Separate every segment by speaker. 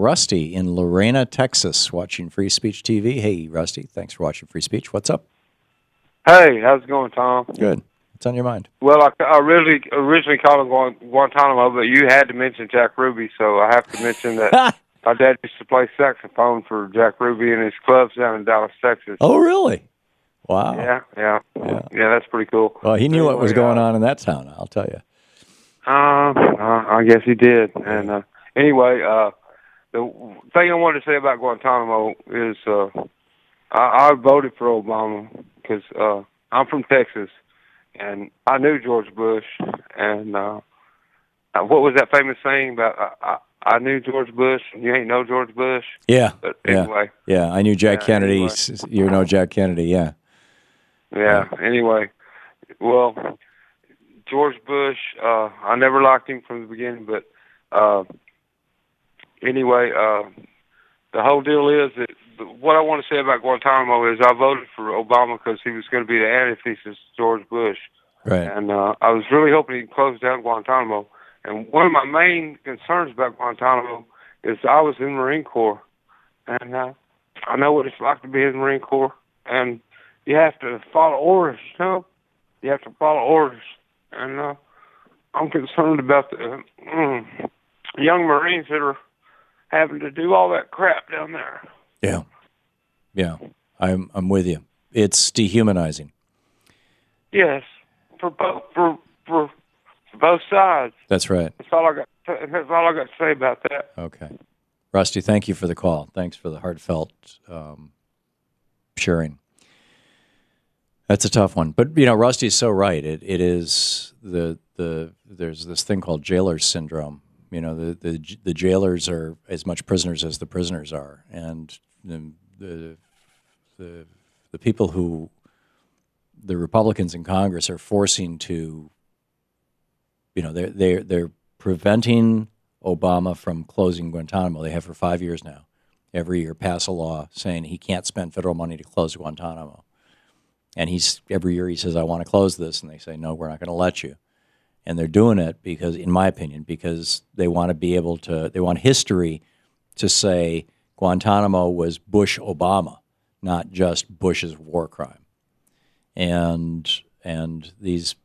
Speaker 1: Rusty in Lorena, Texas, watching Free Speech TV. Hey, Rusty, thanks for watching Free Speech. What's up?
Speaker 2: Hey, how's it going, Tom?
Speaker 1: Good. What's on your mind?
Speaker 2: Well, I originally called him Guantanamo, but you had to mention Jack Ruby, so I have to mention that my dad used to play saxophone for Jack Ruby in his clubs down in Dallas, Texas.
Speaker 1: Oh, really? Wow.
Speaker 2: Yeah, that's pretty cool.
Speaker 1: Well, he knew what was going on in that town, I'll tell you.
Speaker 2: I guess he did. And anyway, the thing I wanted to say about Guantanamo is I voted for Obama because I'm from Texas, and I knew George Bush. And what was that famous saying about I knew George Bush, and you ain't know George Bush?
Speaker 1: Yeah.
Speaker 2: But anyway.
Speaker 1: Yeah, I knew Jack Kennedy.
Speaker 2: Anyway.
Speaker 1: You know Jack Kennedy, yeah.
Speaker 2: Yeah, anyway. Well, George Bush, I never liked him from the beginning, but anyway, the whole deal is that what I want to say about Guantanamo is I voted for Obama because he was going to be the antithesis of George Bush.
Speaker 1: Right.
Speaker 2: And I was really hoping he'd close down Guantanamo. And one of my main concerns about Guantanamo is I was in the Marine Corps, and I know what it's like to be in the Marine Corps, and you have to follow orders, you know? You have to follow orders. And I'm concerned about the young Marines that are having to do all that crap down there.
Speaker 1: Yeah, I'm with you. It's dehumanizing.
Speaker 2: Yes, for both sides.
Speaker 1: That's right.
Speaker 2: That's all I got to say about that.
Speaker 1: Okay, Rusty, thank you for the call. Thanks for the heartfelt sharing. That's a tough one, but Rusty's so right. It is there's this thing called jailer's syndrome. The jailers are as much prisoners as the prisoners are, and the people who the Republicans in Congress are forcing to, they're preventing Obama from closing Guantanamo. They have for 5 years now. Every year pass a law saying he can't spend federal money to close Guantanamo. And every year he says, I want to close this. And they say, no, we're not going to let you. And they're doing it because, in my opinion, because they want to be able to, they want history to say Guantanamo was Bush-Obama, not just Bush's war crime. And these,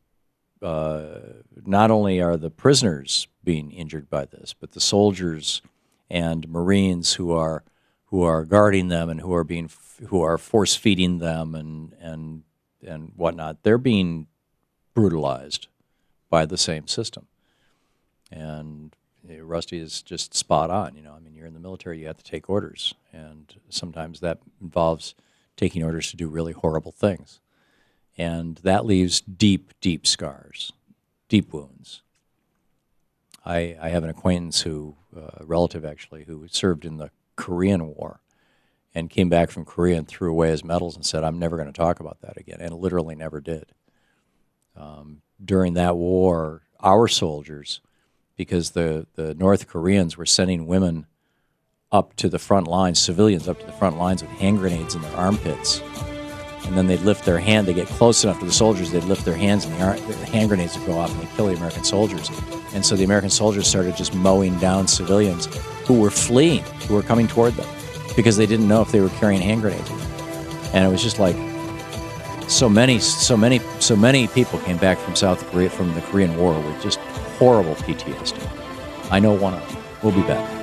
Speaker 1: not only are the prisoners being injured by this, but the soldiers and Marines who are guarding them and who are force feeding them and whatnot, they're being brutalized by the same system. And Rusty is just spot on. You're in the military, you have to take orders, and sometimes that involves taking orders to do really horrible things, and that leaves deep, deep scars, deep wounds. I have an acquaintance a relative actually, who served in the Korean War and came back from Korea and threw away his medals and said, I'm never going to talk about that again, and literally never did. During that war, our soldiers, because the North Koreans were sending women up to the front lines, civilians up to the front lines with hand grenades in their armpits, and then they'd lift their hand, they'd get close enough to the soldiers, they'd lift their hands and the hand grenades would go off and they'd kill the American soldiers. And so the American soldiers started just mowing down civilians who were fleeing, who were coming toward them, because they didn't know if they were carrying hand grenades. And it was just like so many people came back from South Korea, from the Korean War, with just horrible PTSD. I know one of them. We'll be back.